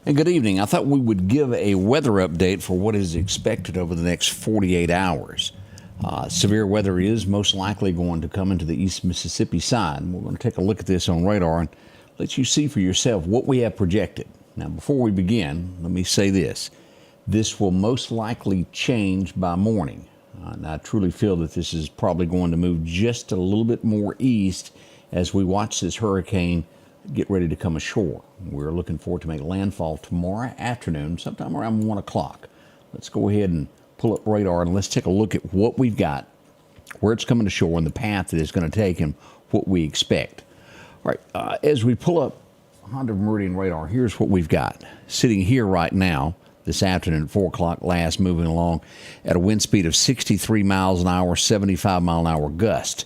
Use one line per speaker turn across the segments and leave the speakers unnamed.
And good evening. I thought we would give a weather update for what is expected over the next 48 hours. Severe weather is most likely going to come into the East Mississippi side. We're going to take a look at this on radar and let you see for yourself what we have projected. Now, before we begin, let me say this. This will most likely change by morning. And I truly feel that this is probably going to move just a little bit more east as we watch this hurricane get ready to come ashore. We're looking forward to make landfall tomorrow afternoon, sometime around 1 o'clock. Let's go ahead and pull up radar and let's take a look at what we've got, where it's coming ashore, and the path that it's going to take and what we expect. All right, as we pull up Honda Meridian radar, here's what we've got. Sitting here right now, this afternoon at 4 o'clock last, moving along at a wind speed of 63 miles an hour, 75 mile an hour gust.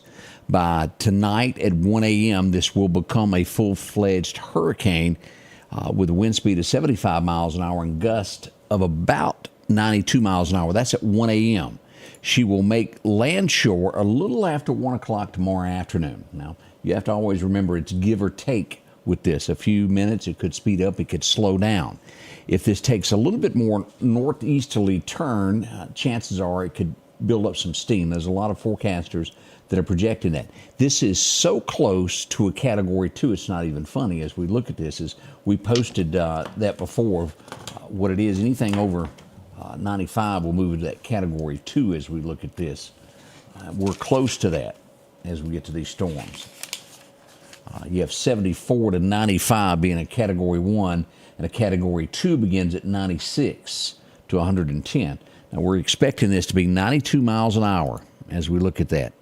By tonight at 1 a.m., this will become a full-fledged hurricane with a wind speed of 75 miles an hour and gust of about 92 miles an hour. That's at 1 a.m. She will make landshore a little after 1 o'clock tomorrow afternoon. Now, you have to always remember it's give or take with this. A few minutes, it could speed up, it could slow down. If this takes a little bit more northeasterly turn, chances are it could build up some steam. There's a lot of forecasters that are projecting that. This is so close to a Category 2, it's not even funny. As we look at this, as we posted that before, what it is, anything over 95 will move into that Category 2 as we look at this. We're close to that as we get to these storms. You have 74 to 95 being a Category 1, and a Category 2 begins at 96 to 110. Now, we're expecting this to be 92 miles an hour as we look at that.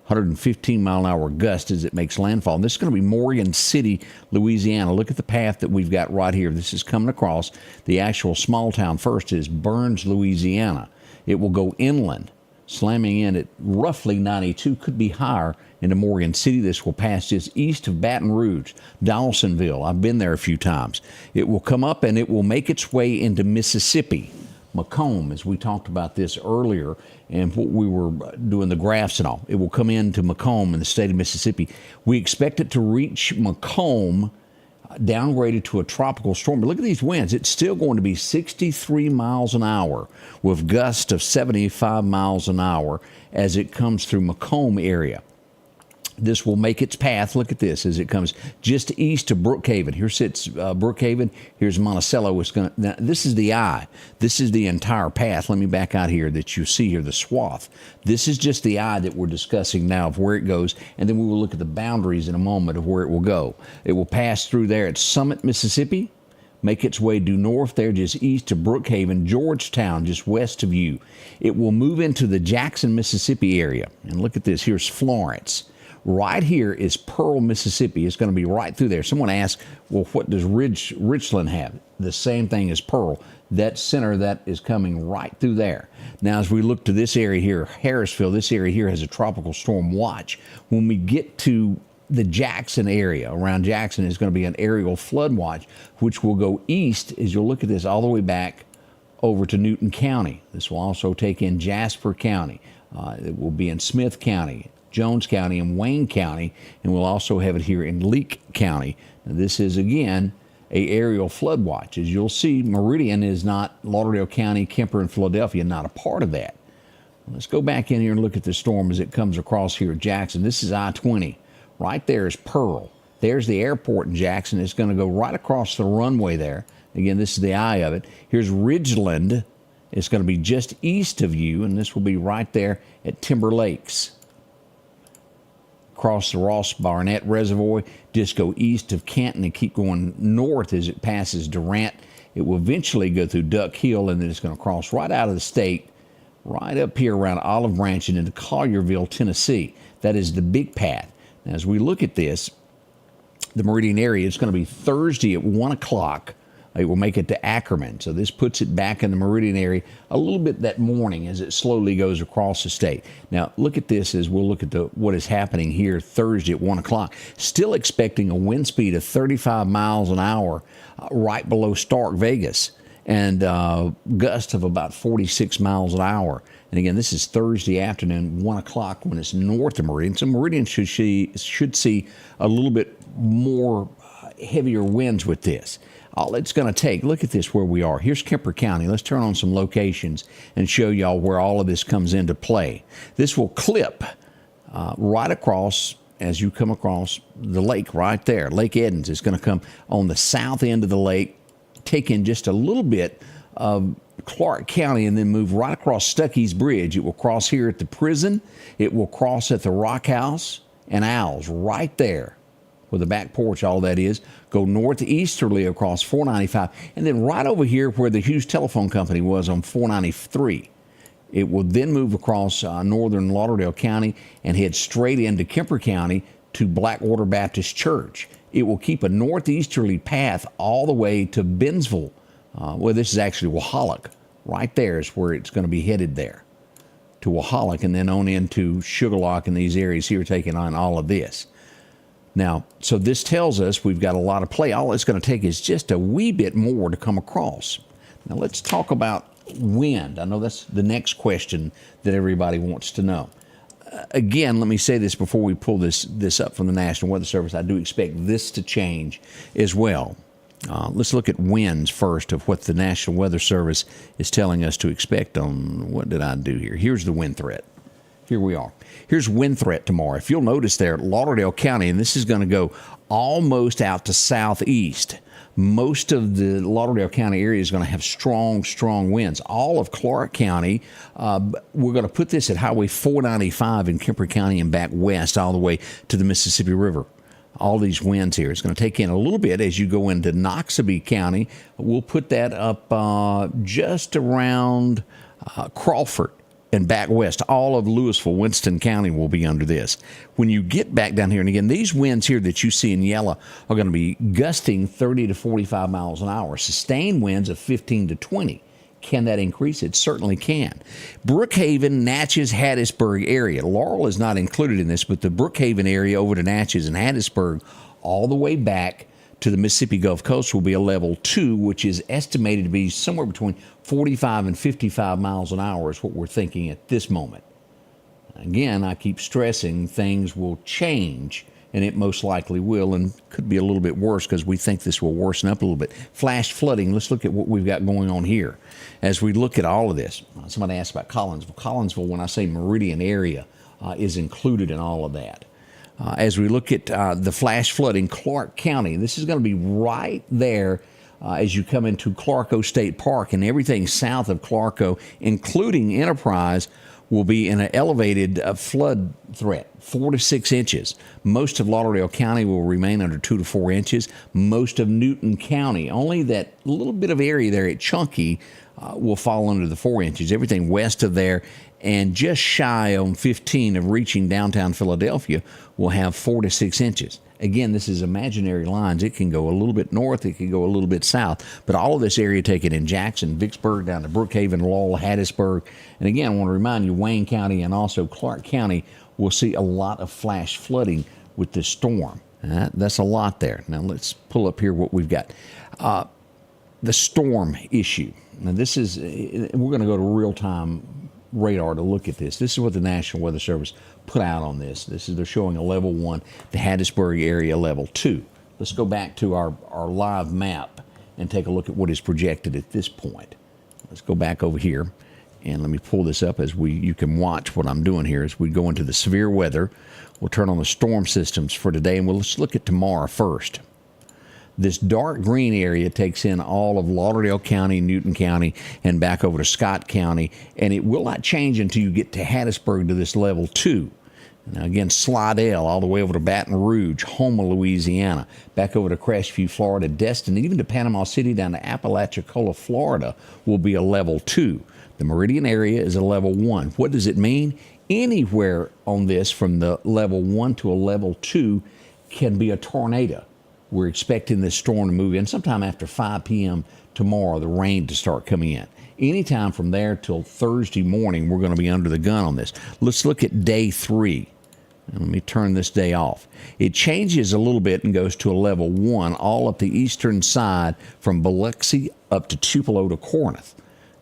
115 mile an hour gust as it makes landfall. And this is going to be Morgan City, Louisiana. Look at the path that we've got right here. This is coming across. The actual small town first is Burns, Louisiana. It will go inland, slamming in at roughly 92, could be higher into Morgan City. This will pass just east of Baton Rouge, Dawsonville. I've been there a few times. It will come up and it will make its way into Mississippi. Macomb, as we talked about this earlier, and what we were doing the graphs and all. It will come into Macomb in the state of Mississippi. We expect it to reach Macomb, downgraded to a tropical storm. But look at these winds. It's still going to be 63 miles an hour with gusts of 75 miles an hour as it comes through Macomb area. This will make its path. Look at this as it comes just east of Brookhaven. Here sits Brookhaven. Here's Monticello. Now, this is the eye. This is the entire path. Let me back out here that you see here, the swath. This is just the eye that we're discussing now of where it goes, and then we will look at the boundaries in a moment of where it will go. It will pass through there at Summit, Mississippi, make its way due north there just east of Brookhaven, Georgetown, just west of you. It will move into the Jackson, Mississippi area. And look at this. Here's Florence. Right here is Pearl, Mississippi. It's going to be right through there. Someone asked, well, what does Richland have? The same thing as Pearl. That center, that is coming right through there. Now, as we look to this area here, Harrisville, this area here has a tropical storm watch. When we get to the Jackson area, around Jackson, is going to be an aerial flood watch, which will go east, as you'll look at this, all the way back over to Newton County. This will also take in Jasper County. It will be in Smith County, Jones County, and Wayne County, and we'll also have it here in Leake County. Now, this is, again, a aerial flood watch. As you'll see, Meridian is not, Lauderdale County, Kemper, and Philadelphia, not a part of that. Let's go back in here and look at the storm as it comes across here at Jackson. This is I-20. Right there is Pearl. There's the airport in Jackson. It's going to go right across the runway there. Again, this is the eye of it. Here's Ridgeland. It's going to be just east of you, and this will be right there at Timber Lakes. Cross the Ross Barnett Reservoir, just go east of Canton and keep going north as it passes Durant. It will eventually go through Duck Hill, and then it's going to cross right out of the state, right up here around Olive Branch and into Collierville, Tennessee. That is the big path. Now, as we look at this, the Meridian area, it's going to be Thursday at 1 o'clock. It will make it to Ackerman. So this puts it back in the Meridian area a little bit that morning as it slowly goes across the state. Now, look at this as we'll look at what is happening here Thursday at 1 o'clock. Still expecting a wind speed of 35 miles an hour right below Stark, Vegas, and gust of about 46 miles an hour. And again, this is Thursday afternoon, 1 o'clock when it's north of Meridian. So Meridian should see a little bit more heavier winds with this. all it's going to take, look at this where we are. Here's Kemper County. Let's turn on some locations and show y'all where all of this comes into play. This will clip right across as you come across the lake right there. Lake Edens is going to come on the south end of the lake, take in just a little bit of Clark County, and then move right across Stuckey's Bridge. It will cross here at the prison. It will cross at the Rock House and Owls right there where the back porch, all that is. Go northeasterly across 495, and then right over here where the Hughes Telephone Company was on 493. It will then move across northern Lauderdale County and head straight into Kemper County to Blackwater Baptist Church. It will keep a northeasterly path all the way to Bennsville. Well, this is actually Wahalak. Right there is where it's going to be headed there, to Wahalak, and then on into Sugarlock and these areas here, taking on all of this. Now, so this tells us we've got a lot of play. All it's going to take is just a wee bit more to come across. Now, let's talk about wind. I know that's the next question that everybody wants to know. Again, let me say this before we pull this up from the National Weather Service. I do expect this to change as well. Let's look at winds first of what the National Weather Service is telling us to expect on, what did I do here? Here's the wind threat. Here we are. Here's wind threat tomorrow. If you'll notice there, Lauderdale County, and this is going to go almost out to southeast. Most of the Lauderdale County area is going to have strong, strong winds. All of Clark County, we're going to put this at Highway 495 in Kemper County and back west all the way to the Mississippi River. All these winds here. It's going to take in a little bit as you go into Noxubee County. We'll put that up just around Crawford and back west. All of Louisville, Winston County will be under this. When you get back down here, and again, these winds here that you see in yellow are going to be gusting 30 to 45 miles an hour. Sustained winds of 15 to 20. Can that increase? It certainly can. Brookhaven, Natchez, Hattiesburg area. Laurel is not included in this, but the Brookhaven area over to Natchez and Hattiesburg, all the way back to the Mississippi Gulf Coast, will be a level 2, which is estimated to be somewhere between 45 and 55 miles an hour is what we're thinking at this moment. Again, I keep stressing things will change, and it most likely will, and could be a little bit worse because we think this will worsen up a little bit. Flash flooding, let's look at what we've got going on here. As we look at all of this, somebody asked about Collinsville. Collinsville, when I say Meridian area, is included in all of that. As we look at the flash flooding, Clark County, this is going to be right there as you come into Clarko State Park, and everything south of Clarko, including Enterprise, will be in an elevated flood threat, 4 to 6 inches. Most of Lauderdale County will remain under 2 to 4 inches. Most of Newton County, only that little bit of area there at Chunky, will fall under the 4 inches. Everything west of there and just shy on 15 of reaching downtown Philadelphia will have 4 to 6 inches. Again, this is imaginary lines. It can go a little bit north, it can go a little bit south, but all of this area taken in Jackson, Vicksburg, down to Brookhaven, Lowell, Hattiesburg. And again, I want to remind you, Wayne County and also Clark County will see a lot of flash flooding with this storm. That's a lot there. Now let's pull up here what we've got. The storm issue. Now this is, we're going to go to real-time radar to look at this. This is what the National Weather Service put out on this. They're showing a level 1, the Hattiesburg area level 2. Let's go back to our live map and take a look at what is projected at this point. Let's go back over here and let me pull this up as you can watch what I'm doing here as we go into the severe weather. We'll turn on the storm systems for today, and let's look at tomorrow first. This dark green area takes in all of Lauderdale County, Newton County, and back over to Scott County, and it will not change until you get to Hattiesburg to this level 2. Now again, Slidell, all the way over to Baton Rouge, Houma, Louisiana, back over to Crestview, Florida, Destin, even to Panama City, down to Apalachicola, Florida, will be a level 2. The Meridian area is a level 1. What does it mean? Anywhere on this from the level 1 to a level 2 can be a tornado. We're expecting this storm to move in sometime after 5 p.m. tomorrow, the rain to start coming in. Anytime from there till Thursday morning, we're going to be under the gun on this. Let's look at day 3. And let me turn this day off. It changes a little bit and goes to a level 1 all up the eastern side from Biloxi up to Tupelo to Corinth.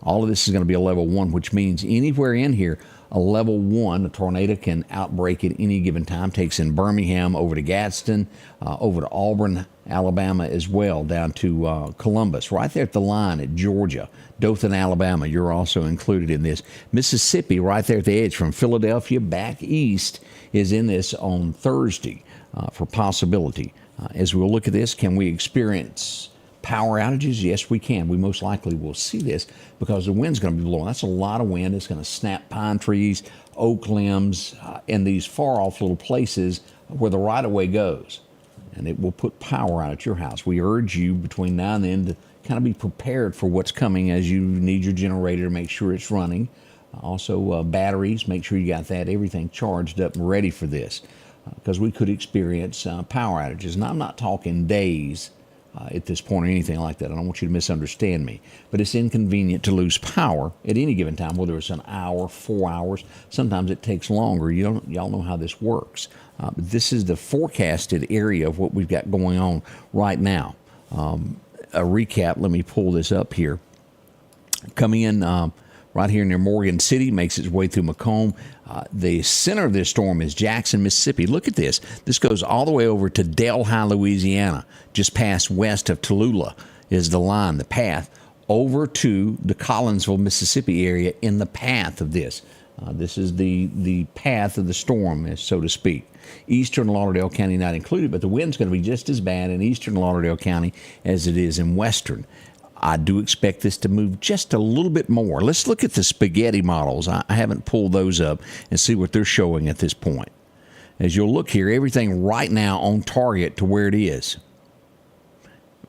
All of this is going to be a level 1, which means anywhere in here, a level 1, a tornado can outbreak at any given time. Takes in Birmingham, over to Gadsden, over to Auburn, Alabama as well, down to Columbus, right there at the line at Georgia. Dothan, Alabama, you're also included in this. Mississippi, right there at the edge from Philadelphia back east, is in this on Thursday for possibility. As we'll look at this, can we experience power outages? Yes, we can. We most likely will see this because the wind's going to be blowing. That's a lot of wind. It's going to snap pine trees, oak limbs, and these far-off little places where the right-of-way goes. And it will put power out at your house. We urge you between now and then to kind of be prepared for what's coming as you need your generator to make sure it's running. Also, batteries, make sure you got that, everything charged up and ready for this because we could experience power outages. And I'm not talking days at this point or anything like that. I don't want you to misunderstand me. But it's inconvenient to lose power at any given time, whether it's an hour, 4 hours. Sometimes it takes longer. Y'all know how this works. But this is the forecasted area of what we've got going on right now. A recap, let me pull this up here. Coming in right here near Morgan City, makes its way through Macomb. The center of this storm is Jackson, Mississippi. Look at this. This goes all the way over to Delhi, Louisiana, just past west of Tallulah is the line, the path, over to the Collinsville, Mississippi area in the path of this. This is the path of the storm, so to speak. Eastern Lauderdale County not included, but the wind's going to be just as bad in eastern Lauderdale County as it is in western. I do expect this to move just a little bit more. Let's look at the spaghetti models. I haven't pulled those up and see what they're showing at this point. As you'll look here, everything right now on target to where it is.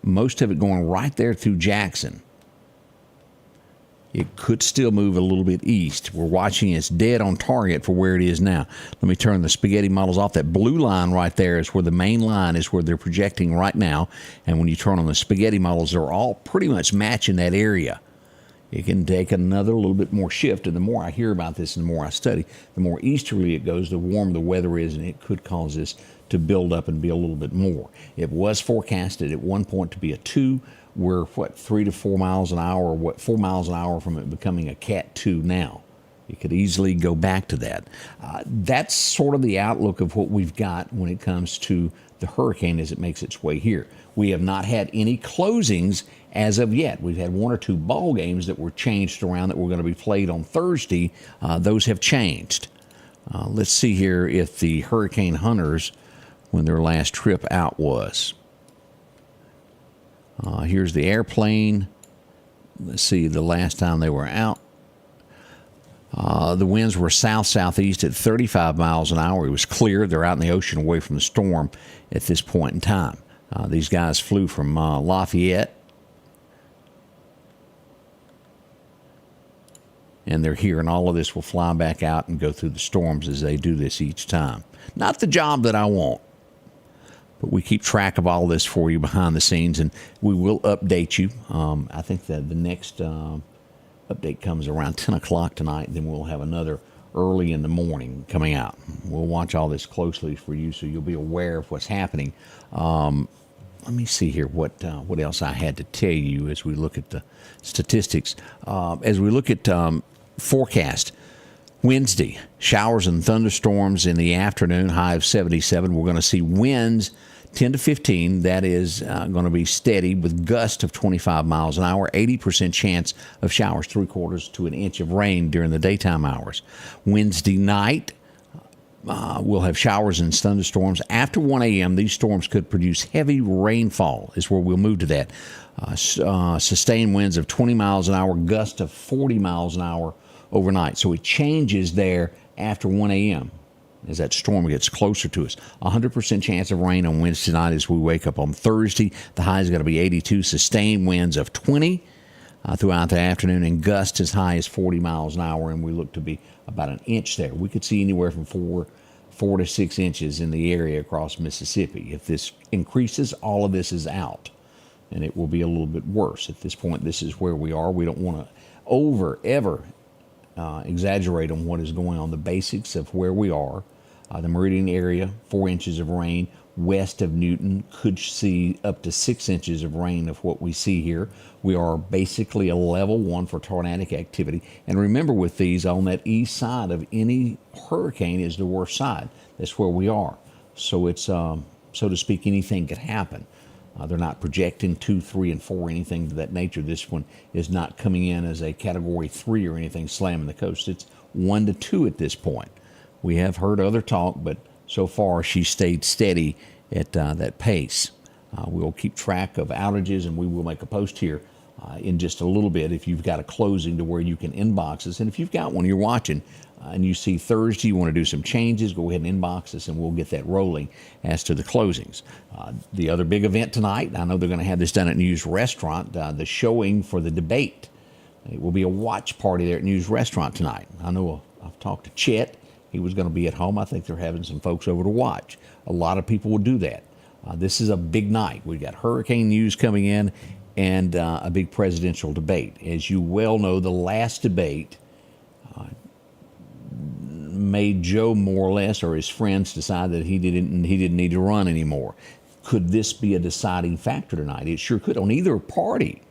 Most of it going right there through Jackson. It could still move a little bit east. We're watching it's dead on target for where it is now. Let me turn the spaghetti models off. That blue line right there is where the main line is, where they're projecting right now. And when you turn on the spaghetti models, they're all pretty much matching that area. It can take another little bit more shift. And the more I hear about this and the more I study, the more easterly it goes, the warmer the weather is, and it could cause this to build up and be a little bit more. It was forecasted at one point to be a 2. We're, 3 to 4 miles an hour, 4 miles an hour from it becoming a Cat 2 now. It could easily go back to that. That's sort of the outlook of what we've got when it comes to the hurricane as it makes its way here. We have not had any closings as of yet. We've had 1 or 2 ball games that were changed around that were going to be played on Thursday. Those have changed. Let's see here if the hurricane hunters, when their last trip out was. Here's the airplane. Let's see the last time they were out. The winds were south-southeast at 35 miles an hour. It was clear. They're out in the ocean away from the storm at this point in time. These guys flew from Lafayette. And they're here, and all of this will fly back out and go through the storms as they do this each time. Not the job that I want. But we keep track of all this for you behind the scenes, and we will update you. I think that the next update comes around 10 o'clock tonight, then we'll have another early in the morning coming out. We'll watch all this closely for you so you'll be aware of what's happening. Let me see here what else I had to tell you as we look at the statistics. As we look at forecast, Wednesday, showers and thunderstorms in the afternoon, high of 77. We're going to see winds 10 to 15. That is going to be steady with gusts of 25 miles an hour, 80% chance of showers, 3/4 to an inch of rain during the daytime hours. Wednesday night, we'll have showers and thunderstorms. After 1 a.m., these storms could produce heavy rainfall, is where we'll move to that. Sustained winds of 20 miles an hour, gusts of 40 miles an hour overnight. So it changes there after 1 a.m. as that storm gets closer to us. 100% chance of rain on Wednesday night as we wake up on Thursday. The high is going to be 82. Sustained winds of 20 throughout the afternoon, and gusts as high as 40 miles an hour, and we look to be about an inch there. We could see anywhere from 4 to 6 inches in the area across Mississippi. If this increases, all of this is out, and it will be a little bit worse. At this point, this is where we are. We don't want to ever exaggerate on what is going on. The basics of where we are. The Meridian area, 4 inches of rain. west of Newton could see up to 6 inches of rain of what we see here. We are basically a level 1 for tornadic activity. And remember, with these, on that east side of any hurricane is the worst side. That's where we are. So it's, so to speak, anything could happen. They're not projecting 2, 3, and 4, anything of that nature. This one is not coming in as a Category 3 or anything slamming the coast. It's 1 to 2 at this point. We have heard other talk, but so far she stayed steady at that pace. We'll keep track of outages, and we will make a post here in just a little bit if you've got a closing to where you can inbox us. And if you've got one you're watching and you see Thursday, you want to do some changes, go ahead and inbox us, and we'll get that rolling as to the closings. The other big event tonight, I know they're going to have this done at News Restaurant, the showing for the debate. It will be a watch party there at News Restaurant tonight. I know I've talked to Chet. He was going to be at home. I think they're having some folks over to watch. A lot of people will do that. This is a big night. We've got hurricane news coming in and a big presidential debate. As you well know, the last debate made Joe more or less, or his friends, decide that he didn't need to run anymore. Could this be a deciding factor tonight? It sure could on either party.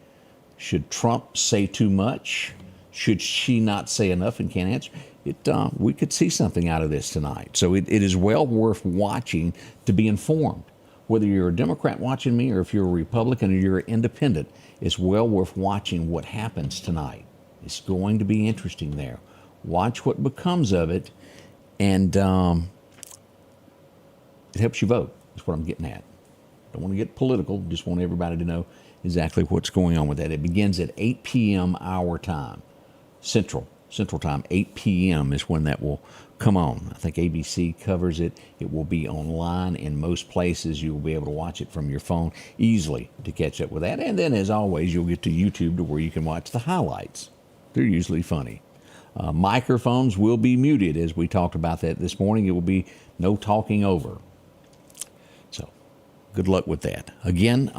Should Trump say too much? Should she not say enough and can't answer? We could see something out of this tonight. So it is well worth watching to be informed. Whether you're a Democrat watching me or if you're a Republican or you're an independent, it's well worth watching what happens tonight. It's going to be interesting there. Watch what becomes of it, and it helps you vote. That's what I'm getting at. Don't want to get political. Just want everybody to know exactly what's going on with that. It begins at 8 p.m. our time, Central Time. 8 p.m. is when that will come on. I think ABC covers it. It will be online in most places. You will be able to watch it from your phone easily to catch up with that. And then, as always, you'll get to YouTube to where you can watch the highlights. They're usually funny. Microphones will be muted, as we talked about that this morning. It will be no talking over. So good luck with that. Again,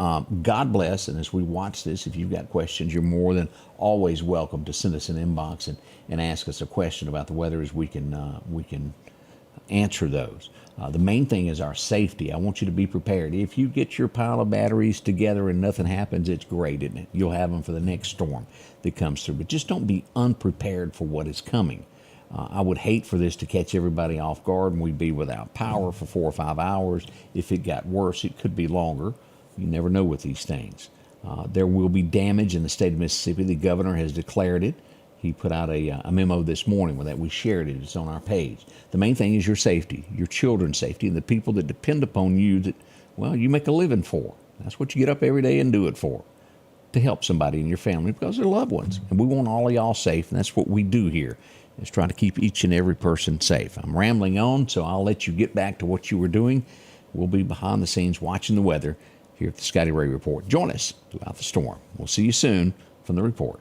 God bless. And as we watch this, if you've got questions, you're more than always welcome to send us an inbox and ask us a question about the weather, as we can answer those. The main thing is our safety. I want you to be prepared. If you get your pile of batteries together and nothing happens, it's great, isn't it? You'll have them for the next storm that comes through. But just don't be unprepared for what is coming. I would hate for this to catch everybody off guard and we'd be without power for 4 or 5 hours. If it got worse, it could be longer. You never know with these things. There will be damage in the state of Mississippi. The governor has declared it. He put out a memo this morning with that. We shared it. It's on our page. The main thing is your safety, your children's safety, and the people that depend upon you that, well, you make a living for. That's what you get up every day and do it for, to help somebody in your family because they're loved ones. And we want all of y'all safe, and that's what we do here, is try to keep each and every person safe. I'm rambling on, so I'll let you get back to what you were doing. We'll be behind the scenes watching the weather here at the Scotty Ray Report. Join us throughout the storm. We'll see you soon from the report.